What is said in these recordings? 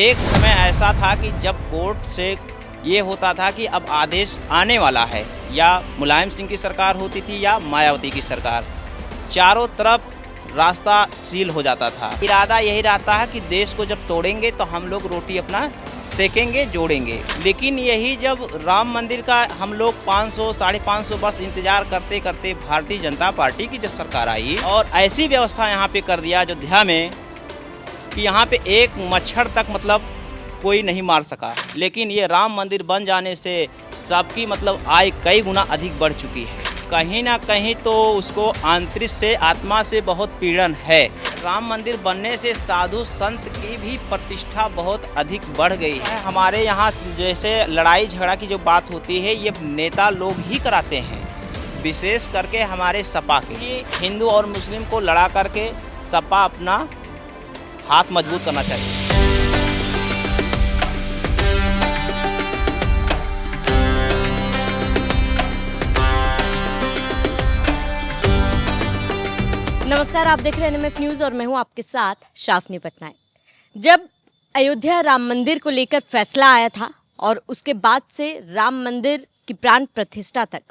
एक समय ऐसा था कि जब कोर्ट से ये होता था कि अब आदेश आने वाला है, या मुलायम सिंह की सरकार होती थी या मायावती की सरकार, चारों तरफ रास्ता सील हो जाता था। इरादा यही रहता है कि देश को जब तोड़ेंगे तो हम लोग रोटी अपना सेकेंगे, जोड़ेंगे। लेकिन यही जब राम मंदिर का हम लोग 500 साढ़े 500 वर्ष इंतजार करते करते भारतीय जनता पार्टी की जब सरकार आई और ऐसी व्यवस्था यहाँ पे कर दिया अयोध्या में कि यहाँ पे एक मच्छर तक मतलब कोई नहीं मार सका। लेकिन ये राम मंदिर बन जाने से सबकी मतलब आय कई गुना अधिक बढ़ चुकी है। कहीं ना कहीं तो उसको आंतरिक से, आत्मा से बहुत पीड़न है। राम मंदिर बनने से साधु संत की भी प्रतिष्ठा बहुत अधिक बढ़ गई है। हमारे यहाँ जैसे लड़ाई झगड़ा की जो बात होती है ये नेता लोग ही कराते हैं, विशेष करके हमारे सपा के। हिंदू और मुस्लिम को लड़ा करके सपा अपना हाथ मजबूत करना चाहिए। नमस्कार, आप देख रहे हैं एनएमएफ न्यूज़ और मैं हूं आपके साथ शाफनी पटनायक। जब अयोध्या राम मंदिर को लेकर फैसला आया था और उसके बाद से राम मंदिर की प्राण प्रतिष्ठा तक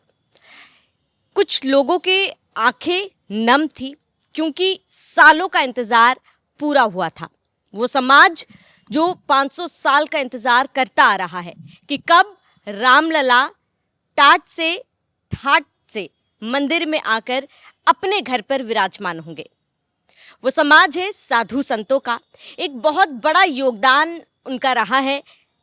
कुछ लोगों की आंखें नम थी, क्योंकि सालों का इंतज़ार पूरा हुआ था। वो समाज जो 500 साल का इंतज़ार करता आ रहा है कि कब रामलला टाट से ठाट से मंदिर में आकर अपने घर पर विराजमान होंगे। वो समाज है साधु संतों का। एक बहुत बड़ा योगदान उनका रहा है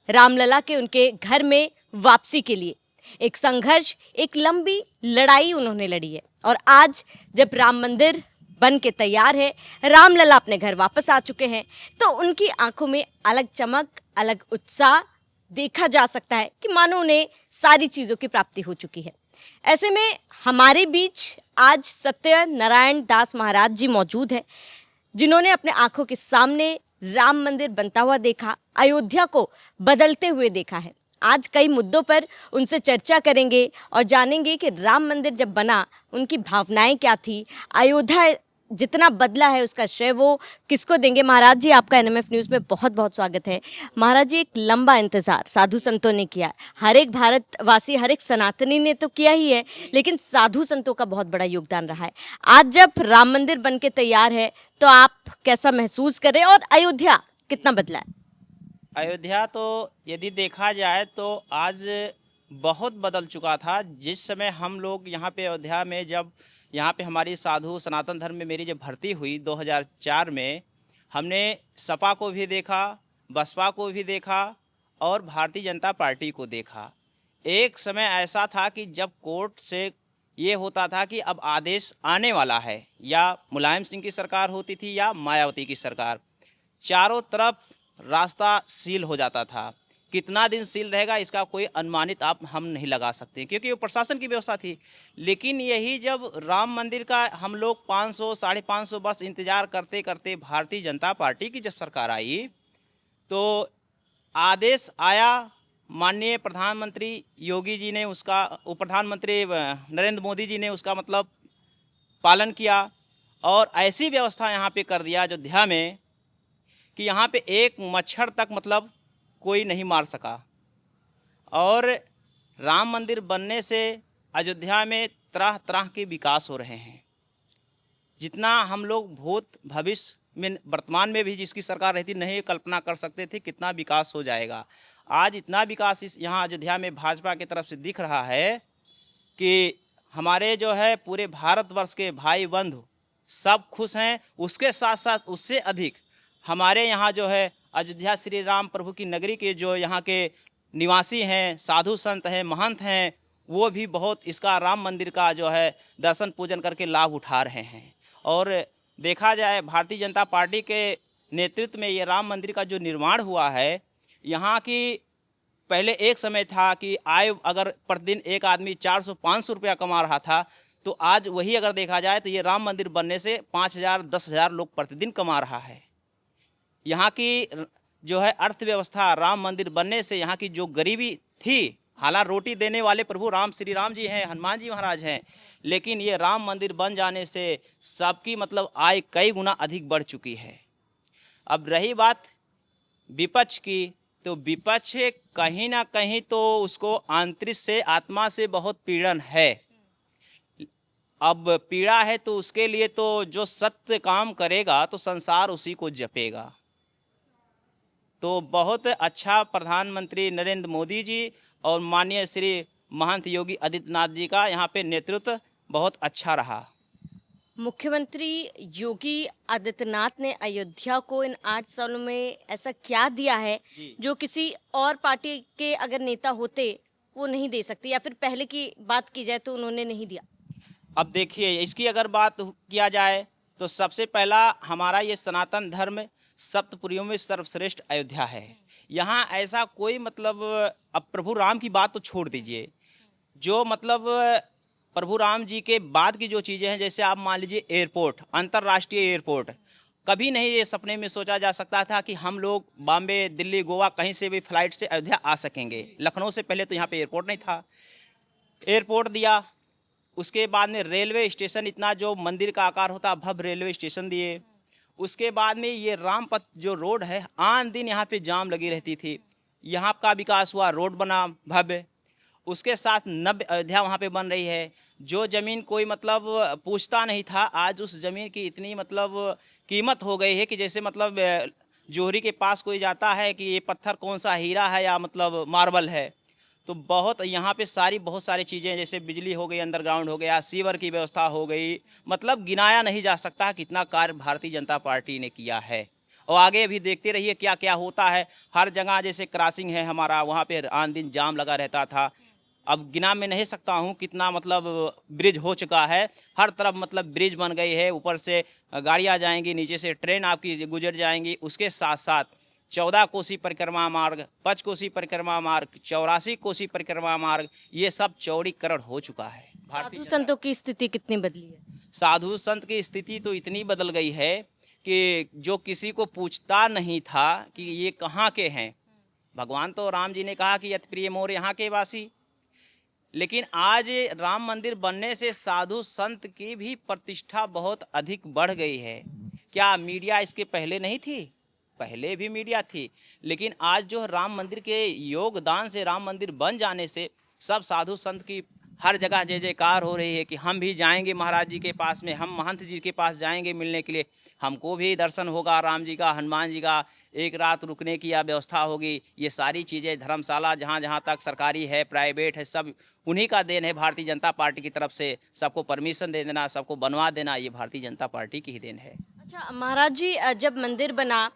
रामलला के उनके घर में वापसी के लिए। एक संघर्ष, एक लंबी लड़ाई उन्होंने लड़ी है और आज जब राम मंदिर बन के तैयार है, रामलला अपने घर वापस आ चुके हैं, तो उनकी आंखों में अलग चमक, अलग उत्साह देखा जा सकता है कि मानो उन्हें सारी चीज़ों की प्राप्ति हो चुकी है। ऐसे में हमारे बीच आज सत्यनारायण दास महाराज जी मौजूद हैं, जिन्होंने अपने आंखों के सामने राम मंदिर बनता हुआ देखा, अयोध्या को बदलते हुए देखा है। आज कई मुद्दों पर उनसे चर्चा करेंगे और जानेंगे कि राम मंदिर जब बना उनकी भावनाएं क्या थी, अयोध्या जितना बदला है उसका श्रेय वो किसको देंगे। महाराज जी, आपका एनएमएफ न्यूज़ में बहुत बहुत स्वागत है। महाराज जी, एक लंबा इंतज़ार साधु संतों ने किया, हर एक भारतवासी, हर एक सनातनी ने तो किया ही है, लेकिन साधु संतों का बहुत बड़ा योगदान रहा है। आज जब राम मंदिर बन के तैयार है तो आप कैसा महसूस कर रहे हैं और अयोध्या कितना बदला है? अयोध्या तो यदि देखा जाए तो आज बहुत बदल चुका था। जिस समय हम लोग यहाँ पे अयोध्या में जब यहाँ पे हमारी साधु सनातन धर्म में मेरी जब भर्ती हुई 2004 में, हमने सपा को भी देखा, बसपा को भी देखा और भारतीय जनता पार्टी को देखा। एक समय ऐसा था कि जब कोर्ट से ये होता था कि अब आदेश आने वाला है, या मुलायम सिंह की सरकार होती थी या मायावती की सरकार, चारों तरफ रास्ता सील हो जाता था। कितना दिन सील रहेगा इसका कोई अनुमानित हम नहीं लगा सकते, क्योंकि वो प्रशासन की व्यवस्था थी। लेकिन यही जब राम मंदिर का हम लोग 500 साढ़े 500 वर्ष इंतजार करते करते भारतीय जनता पार्टी की जब सरकार आई तो आदेश आया। माननीय प्रधानमंत्री योगी जी ने उसका, प्रधानमंत्री नरेंद्र मोदी जी ने उसका मतलब पालन किया और ऐसी व्यवस्था यहाँ पे कर दिया अयोध्या में कि यहाँ पे एक मच्छर तक मतलब कोई नहीं मार सका। और राम मंदिर बनने से अयोध्या में तरह तरह के विकास हो रहे हैं। जितना हम लोग भूत भविष्य में, वर्तमान में भी जिसकी सरकार रहती नहीं कल्पना कर सकते थे कितना विकास हो जाएगा। आज इतना विकास इस यहाँ अयोध्या में भाजपा की तरफ से दिख रहा है कि हमारे जो है पूरे भारतवर्ष के भाई बंधु सब खुश हैं। उसके साथ साथ उससे अधिक हमारे यहाँ जो है अयोध्या श्री राम प्रभु की नगरी के जो यहाँ के निवासी हैं, साधु संत हैं, महंत हैं, वो भी बहुत इसका राम मंदिर का जो है दर्शन पूजन करके लाभ उठा रहे हैं। और देखा जाए भारतीय जनता पार्टी के नेतृत्व में ये राम मंदिर का जो निर्माण हुआ है, यहाँ की पहले एक समय था कि आय अगर प्रतिदिन एक आदमी 400-500 रुपया कमा रहा था, तो आज वही अगर देखा जाए तो ये राम मंदिर बनने से 5,000-10,000 लोग प्रतिदिन कमा रहा है। यहाँ की जो है अर्थव्यवस्था राम मंदिर बनने से यहाँ की जो गरीबी थी, हालांकि रोटी देने वाले प्रभु राम श्री राम जी हैं, हनुमान जी महाराज हैं, लेकिन ये राम मंदिर बन जाने से सबकी मतलब आय कई गुना अधिक बढ़ चुकी है। अब रही बात विपक्ष की, तो विपक्ष कहीं ना कहीं तो उसको आंतरिक से आत्मा से बहुत पीड़न है। अब पीड़ा है तो उसके लिए तो जो सत्य काम करेगा तो संसार उसी को जपेगा। तो बहुत अच्छा प्रधानमंत्री नरेंद्र मोदी जी और माननीय श्री महंत योगी आदित्यनाथ जी का यहाँ पे नेतृत्व बहुत अच्छा रहा। मुख्यमंत्री योगी आदित्यनाथ ने अयोध्या को इन 8 सालों में ऐसा क्या दिया है जी। जो किसी और पार्टी के अगर नेता होते वो नहीं दे सकते, या फिर पहले की बात की जाए तो उन्होंने नहीं दिया? अब देखिए, इसकी अगर बात किया जाए तो सबसे पहला हमारा ये सनातन धर्म सप्तपुरियों में सर्वश्रेष्ठ अयोध्या है। यहाँ ऐसा कोई मतलब, अब प्रभु राम की बात तो छोड़ दीजिए, जो मतलब प्रभु राम जी के बाद की जो चीज़ें हैं, जैसे आप मान लीजिए एयरपोर्ट, अंतर्राष्ट्रीय एयरपोर्ट, कभी नहीं ये सपने में सोचा जा सकता था कि हम लोग बॉम्बे, दिल्ली, गोवा कहीं से भी फ्लाइट से अयोध्या आ सकेंगे। लखनऊ से पहले तो यहाँ पे एयरपोर्ट नहीं था। एयरपोर्ट दिया, उसके बाद में रेलवे स्टेशन, इतना जो मंदिर का आकार होता भव्य रेलवे स्टेशन दिए। उसके बाद में ये रामपथ जो रोड है, आन दिन यहाँ पे जाम लगी रहती थी, यहाँ का विकास हुआ, रोड बना भव्य। उसके साथ नव्य अयोध्या वहाँ पे बन रही है। जो ज़मीन कोई मतलब पूछता नहीं था, आज उस ज़मीन की इतनी मतलब कीमत हो गई है कि जैसे मतलब जोहरी के पास कोई जाता है कि ये पत्थर कौन सा हीरा है या मतलब मार्बल है। तो बहुत यहाँ पे बहुत सारी चीज़ें, जैसे बिजली हो गई, अंडरग्राउंड हो गया, सीवर की व्यवस्था हो गई, मतलब गिनाया नहीं जा सकता कितना कार्य भारतीय जनता पार्टी ने किया है। और आगे भी देखते रहिए क्या क्या होता है। हर जगह जैसे क्रॉसिंग है हमारा, वहाँ पे आन दिन जाम लगा रहता था। अब गिना मैं नहीं सकता हूँ कितना मतलब ब्रिज हो चुका है। हर तरफ मतलब ब्रिज बन गई है, ऊपर से गाड़ियाँ जाएंगी, नीचे से ट्रेन आपकी गुजर जाएंगी। उसके साथ साथ 14 कोसी परिक्रमा मार्ग, 5 कोसी परिक्रमा मार्ग, 84 कोसी परिक्रमा मार्ग, ये सब चौड़ीकरण हो चुका है। साधु संतों की स्थिति कितनी बदली है? साधु संत की स्थिति तो इतनी बदल गई है कि जो किसी को पूछता नहीं था कि ये कहाँ के हैं। भगवान तो राम जी ने कहा कि यत प्रिय मोर यहाँ के वासी, लेकिन आज राम मंदिर बनने से साधु संत की भी प्रतिष्ठा बहुत अधिक बढ़ गई है। क्या मीडिया इसके पहले नहीं थी? पहले भी मीडिया थी, लेकिन आज जो राम मंदिर के योगदान से, राम मंदिर बन जाने से सब साधु संत की हर जगह जय जयकार हो रही है कि हम भी जाएंगे महाराज जी के पास में, हम महंत जी के पास जाएंगे मिलने के लिए, हमको भी दर्शन होगा राम जी का, हनुमान जी का, एक रात रुकने की व्यवस्था होगी। ये सारी चीज़ें धर्मशाला जहाँ जहाँ तक सरकारी है, प्राइवेट है, सब उन्हीं का देन है। भारतीय जनता पार्टी की तरफ से सबको परमिशन दे देना, सबको बनवा देना, ये भारतीय जनता पार्टी की ही देन है। अच्छा महाराज जी, जब मंदिर बना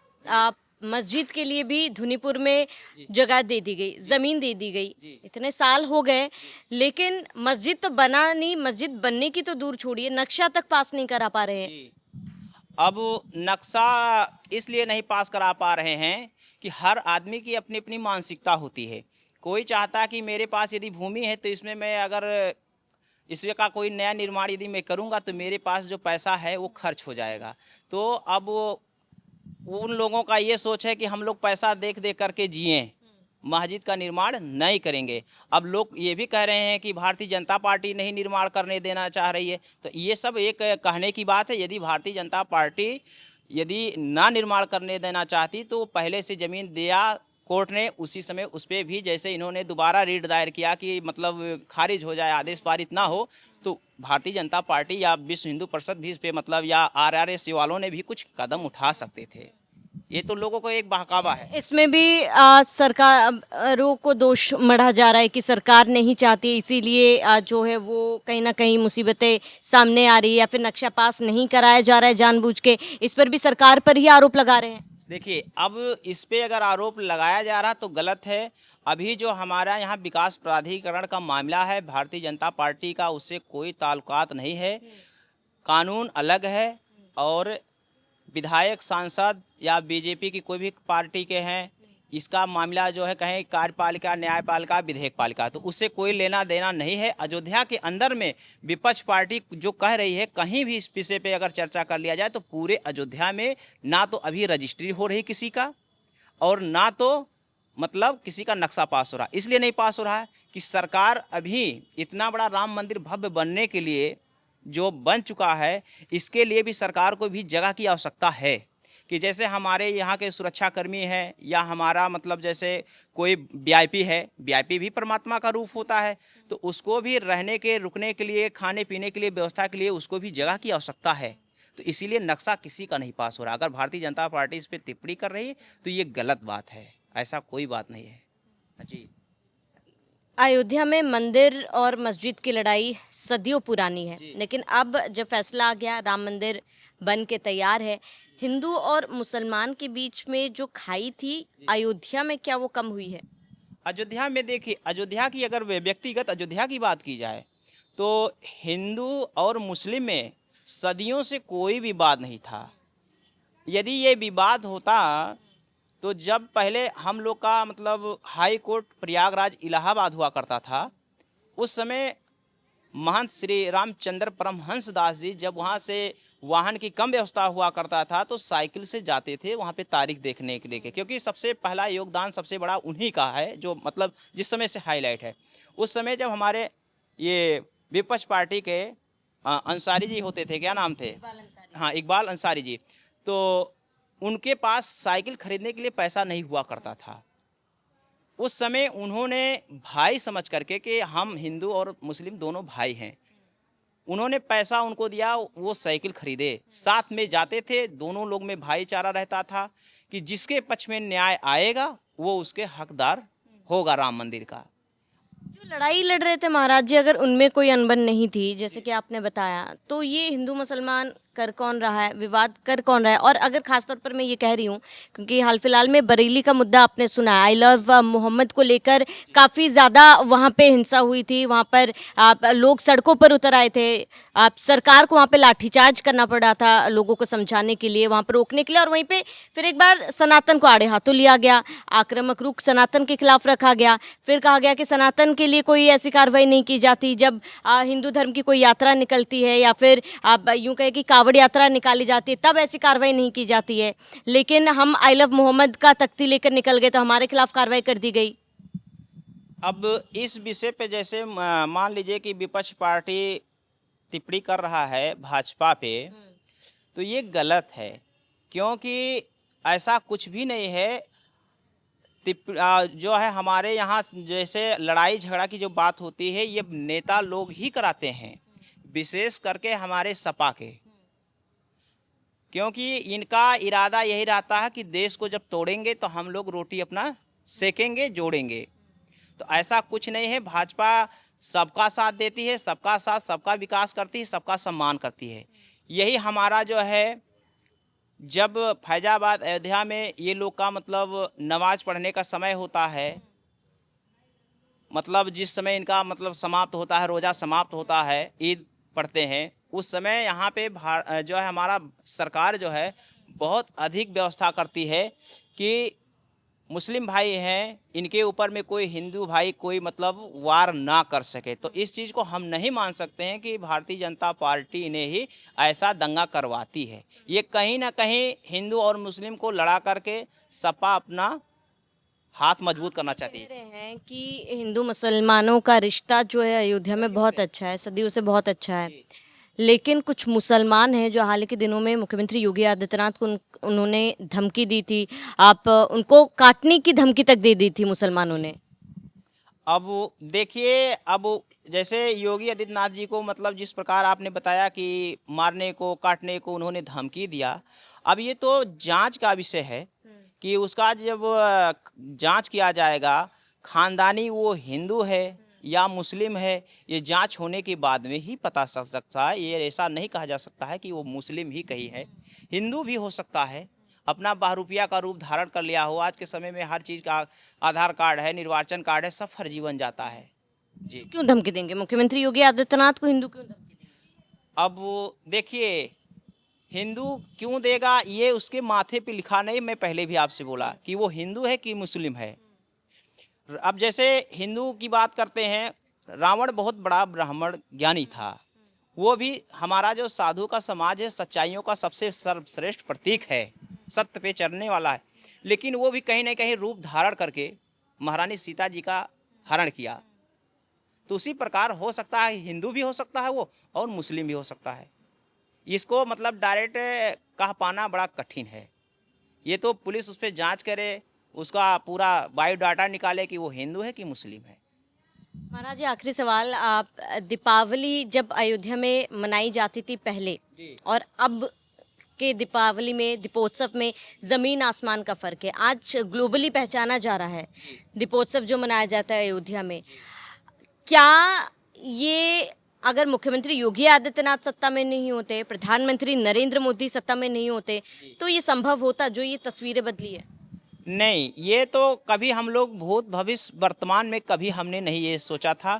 मस्जिद के लिए भी धुनीपुर में जगह दे दी गई, जमीन दे दी गई, इतने साल हो गए, लेकिन मस्जिद तो बना नहीं, मस्जिद बनने की तो दूर छोड़िए, नक्शा तक पास नहीं करा पा रहे हैं। अब नक्शा इसलिए नहीं पास करा पा रहे हैं कि हर आदमी की अपनी अपनी मानसिकता होती है। कोई चाहता है कि मेरे पास यदि भूमि है तो इसमें मैं अगर इसमें का कोई नया निर्माण यदि मैं करूंगा तो मेरे पास जो पैसा है वो खर्च हो जाएगा। तो अब उन लोगों का ये सोच है कि हम लोग पैसा देख देख करके जिएं, मस्जिद का निर्माण नहीं करेंगे। अब लोग ये भी कह रहे हैं कि भारतीय जनता पार्टी नहीं निर्माण करने देना चाह रही है। तो ये सब एक कहने की बात है। यदि भारतीय जनता पार्टी यदि ना निर्माण करने देना चाहती तो पहले से ज़मीन दिया कोर्ट ने, उसी समय उस पर भी जैसे इन्होंने दोबारा रीट दायर किया कि मतलब खारिज हो जाए, आदेश पारित ना हो, तो भारतीय जनता पार्टी या विश्व हिंदू परिषद भी इस पर मतलब या आरआरएस वालों ने भी कुछ कदम उठा सकते थे। ये तो लोगों को एक बहकावा है। इसमें भी सरकारों को दोष मढ़ा जा रहा है कि सरकार नहीं चाहती, इसीलिए जो है वो कहीं ना कहीं मुसीबतें सामने आ रही है, या फिर नक्शा पास नहीं कराया जा रहा है जानबूझ के। इस पर भी सरकार पर ही आरोप लगा रहे हैं। देखिए, अब इस पे अगर आरोप लगाया जा रहा तो गलत है। अभी जो हमारा यहाँ विकास प्राधिकरण का मामला है, भारतीय जनता पार्टी का उससे कोई ताल्लुकात नहीं है। कानून अलग है और विधायक, सांसद या बीजेपी की कोई भी पार्टी के हैं, इसका मामला जो है कहें कार्यपालिका, न्यायपालिका, विधेयक पालिका, तो उससे कोई लेना देना नहीं है। अयोध्या के अंदर में विपक्ष पार्टी जो कह रही है, कहीं भी इस विषय पे अगर चर्चा कर लिया जाए तो पूरे अयोध्या में ना तो अभी रजिस्ट्री हो रही किसी का, और ना तो मतलब किसी का नक्शा पास हो रहा। इसलिए नहीं पास हो रहा है कि सरकार अभी इतना बड़ा राम मंदिर भव्य बनने के लिए जो बन चुका है, इसके लिए भी सरकार को भी जगह की आवश्यकता है। कि जैसे हमारे यहाँ के सुरक्षाकर्मी हैं या हमारा मतलब जैसे कोई वीआईपी है, वीआईपी भी परमात्मा का रूप होता है, तो उसको भी रहने के, रुकने के लिए, खाने पीने के लिए, व्यवस्था के लिए उसको भी जगह की आवश्यकता है। तो इसीलिए नक्शा किसी का नहीं पास हो रहा। अगर भारतीय जनता पार्टी इस पे टिप्पणी कर रही है तो ये गलत बात है, ऐसा कोई बात नहीं है। जी। अयोध्या में मंदिर और मस्जिद की लड़ाई सदियों पुरानी है, जी। लेकिन अब जब फैसला आ गया, राम मंदिर बन के तैयार है, हिंदू और मुसलमान के बीच में जो खाई थी, अयोध्या में क्या वो कम हुई है? अयोध्या में देखिए, अयोध्या की अगर व्यक्तिगत अयोध्या की बात की जाए तो हिंदू और मुस्लिम में सदियों से कोई विवाद नहीं था। यदि ये विवाद होता तो जब पहले हम लोग का मतलब हाई कोर्ट प्रयागराज इलाहाबाद हुआ करता था, उस समय महंत श्री रामचंद्र परमहंस दास जी जब वहाँ से वाहन की कम व्यवस्था हुआ करता था तो साइकिल से जाते थे वहाँ पे तारीख देखने के लिए, क्योंकि सबसे पहला योगदान सबसे बड़ा उन्हीं का है, जो मतलब जिस समय से हाईलाइट है। उस समय जब हमारे ये विपक्ष पार्टी के अंसारी जी होते थे, क्या नाम थे? हाँ, इकबाल अंसारी जी। तो उनके पास साइकिल खरीदने के लिए पैसा नहीं हुआ करता था। उस समय उन्होंने भाई समझ करके कि हम हिंदू और मुस्लिम दोनों भाई हैं, उन्होंने पैसा उनको दिया, वो साइकिल खरीदे, साथ में जाते थे, दोनों लोग में भाईचारा रहता था कि जिसके पक्ष में न्याय आएगा वो उसके हकदार होगा राम मंदिर का। जो लड़ाई लड़ रहे थे महाराज जी, अगर उनमें कोई अनबन नहीं थी, जैसे कि आपने बताया, तो ये हिंदू मुसलमान कर कौन रहा है, विवाद कर कौन रहा है? और अगर खासतौर पर मैं ये कह रही हूँ क्योंकि हाल फिलहाल में बरेली का मुद्दा आपने सुना, आई लव मोहम्मद को लेकर काफ़ी ज़्यादा वहाँ पे हिंसा हुई थी, वहाँ पर आप लोग सड़कों पर उतर आए थे, आप सरकार को वहाँ पे लाठीचार्ज करना पड़ा था लोगों को समझाने के लिए, वहाँ पर रोकने के लिए, और वहीं पे फिर एक बार सनातन को आड़े हाथों लिया गया, आक्रामक रुख सनातन के खिलाफ रखा गया, फिर कहा गया कि सनातन के लिए कोई ऐसी कार्रवाई नहीं की जाती जब हिंदू धर्म की कोई यात्रा निकलती है या फिर आप यूँ कहें कि कावड़ यात्रा निकाली जाती है, तब ऐसी कार्रवाई नहीं की जाती है। लेकिन हम आई लव मोहम्मद का तख्ती लेकर निकल गए तो हमारे खिलाफ कार्रवाई कर दी गई। अब इस विषय पे जैसे मान लीजिए कि विपक्ष पार्टी टिप्पणी कर रहा है भाजपा पे, तो ये गलत है, क्योंकि ऐसा कुछ भी नहीं है। जो है हमारे यहाँ जैसे लड़ाई झगड़ा की जो बात होती है ये नेता लोग ही कराते हैं, विशेष करके हमारे सपा के, क्योंकि इनका इरादा यही रहता है कि देश को जब तोड़ेंगे तो हम लोग रोटी अपना सेकेंगे, जोड़ेंगे। तो ऐसा कुछ नहीं है। भाजपा सबका साथ देती है, सबका साथ, सबका विकास करती है, सबका सम्मान करती है। यही हमारा जो है, जब फैजाबाद अयोध्या में ये लोग का मतलब नमाज पढ़ने का समय होता है, मतलब जिस समय इनका मतलब समाप्त होता है, रोज़ा समाप्त होता है, ईद पढ़ते हैं, उस समय यहाँ पे जो है हमारा सरकार जो है बहुत अधिक व्यवस्था करती है कि मुस्लिम भाई हैं, इनके ऊपर में कोई हिंदू भाई कोई मतलब वार ना कर सके। तो इस चीज़ को हम नहीं मान सकते हैं कि भारतीय जनता पार्टी ने ही ऐसा दंगा करवाती है। ये कहीं ना कहीं हिंदू और मुस्लिम को लड़ा करके सपा अपना हाथ मजबूत करना चाहती कह है। रहे हैं कि हिंदू मुसलमानों का रिश्ता जो है अयोध्या में बहुत अच्छा है, सदियों से बहुत अच्छा है, लेकिन कुछ मुसलमान हैं जो हाल के दिनों में मुख्यमंत्री योगी आदित्यनाथ को उन्होंने धमकी दी थी, आप उनको काटने की धमकी तक दे दी थी मुसलमानों ने। अब देखिए, अब जैसे योगी आदित्यनाथ जी को मतलब जिस प्रकार आपने बताया कि मारने को, काटने को उन्होंने धमकी दिया, अब ये तो जांच का विषय है कि उसका जब जांच किया जाएगा, खानदानी वो हिंदू है या मुस्लिम है, ये जांच होने के बाद में ही पता चल सकता है। ये ऐसा नहीं कहा जा सकता है कि वो मुस्लिम ही कहीं है, हिंदू भी हो सकता है, अपना बहरूपिया का रूप धारण कर लिया हो। आज के समय में हर चीज़ का आधार कार्ड है, निर्वाचन कार्ड है, सब फर्जी बन जाता है। जी। क्यों धमकी देंगे मुख्यमंत्री योगी आदित्यनाथ को, हिंदू क्यों धमकी देंगे? अब देखिए, हिंदू क्यों देगा ये उसके माथे पे लिखा नहीं। मैं पहले भी आपसे बोला कि वो हिंदू है कि मुस्लिम है। अब जैसे हिंदू की बात करते हैं, रावण बहुत बड़ा ब्राह्मण ज्ञानी था, वो भी हमारा जो साधु का समाज है, सच्चाइयों का सबसे सर्वश्रेष्ठ प्रतीक है, सत्य पे चलने वाला है, लेकिन वो भी कहीं ना कहीं रूप धारण करके महारानी सीता जी का हरण किया। तो उसी प्रकार हो सकता है हिंदू भी हो सकता है वो, और मुस्लिम भी हो सकता है। इसको मतलब डायरेक्ट कह पाना बड़ा कठिन है। ये तो पुलिस उस पर जांच करे, उसका पूरा बायोडाटा निकाले कि वो हिंदू है कि मुस्लिम है। महाराज जी, आखिरी सवाल, आप दीपावली जब अयोध्या में मनाई जाती थी पहले जी। और अब के दीपावली में, दीपोत्सव में ज़मीन आसमान का फ़र्क है। आज ग्लोबली पहचाना जा रहा है दीपोत्सव जो मनाया जाता है अयोध्या में। क्या ये, अगर मुख्यमंत्री योगी आदित्यनाथ सत्ता में नहीं होते, प्रधानमंत्री नरेंद्र मोदी सत्ता में नहीं होते, तो ये संभव होता जो ये तस्वीरें बदली है? नहीं, ये तो कभी हम लोग भूत भविष्य वर्तमान में कभी हमने नहीं ये सोचा था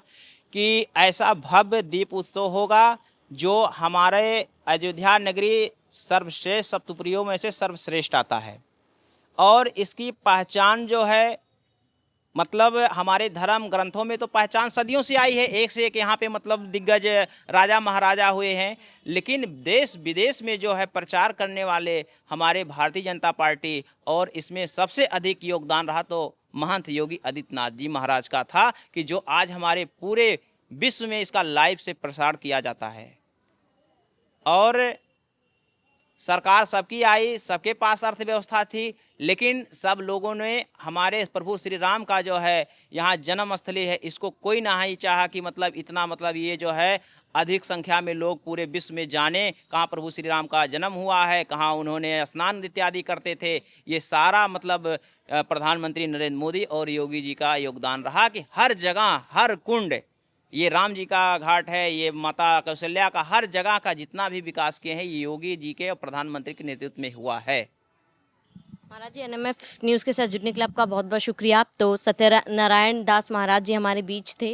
कि ऐसा भव्य दीप उत्सव होगा जो हमारे अयोध्या नगरी सर्वश्रेष्ठ सप्तपुरियों में से सर्वश्रेष्ठ आता है। और इसकी पहचान जो है, मतलब हमारे धर्म ग्रंथों में तो पहचान सदियों से आई है, एक से एक यहाँ पे मतलब दिग्गज राजा महाराजा हुए हैं। लेकिन देश विदेश में जो है प्रचार करने वाले हमारे भारतीय जनता पार्टी, और इसमें सबसे अधिक योगदान रहा तो महंत योगी आदित्यनाथ जी महाराज का था कि जो आज हमारे पूरे विश्व में इसका लाइव से प्रसार किया जाता है। और सरकार सबकी आई, सबके पास अर्थव्यवस्था थी, लेकिन सब लोगों ने हमारे प्रभु श्री राम का जो है यहाँ जन्म स्थली है, इसको कोई ना ही चाहा कि मतलब इतना मतलब ये जो है अधिक संख्या में लोग पूरे विश्व में जाने कहाँ प्रभु श्री राम का जन्म हुआ है, कहाँ उन्होंने स्नान इत्यादि करते थे। ये सारा मतलब प्रधानमंत्री नरेंद्र मोदी और योगी जी का योगदान रहा कि हर जगह, हर कुंड, ये राम जी का घाट है, ये माता कौशल्या का, हर जगह का जितना भी विकास किए हैं ये योगी जी के और प्रधानमंत्री के नेतृत्व में हुआ है। महाराज जी, एनएमएफ न्यूज़ के साथ जुड़ने के लिए आपका बहुत बहुत शुक्रिया। तो सत्यनारायण दास महाराज जी हमारे बीच थे,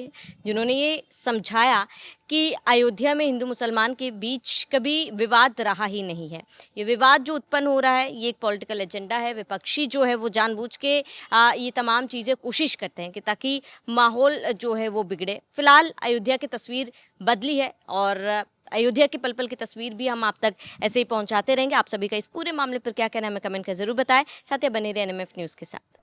जिन्होंने ये समझाया कि अयोध्या में हिंदू मुसलमान के बीच कभी विवाद रहा ही नहीं है। ये विवाद जो उत्पन्न हो रहा है ये एक पॉलिटिकल एजेंडा है। विपक्षी जो है वो जानबूझ के ये तमाम चीज़ें कोशिश करते हैं कि ताकि माहौल जो है वो बिगड़े। फिलहाल अयोध्या की तस्वीर बदली है और अयोध्या के पल पल की तस्वीर भी हम आप तक ऐसे ही पहुंचाते रहेंगे। आप सभी का इस पूरे मामले पर क्या कहना है हमें कमेंट कर जरूर बताएं। साथ ही बने रहे एनएमएफ न्यूज़ के साथ।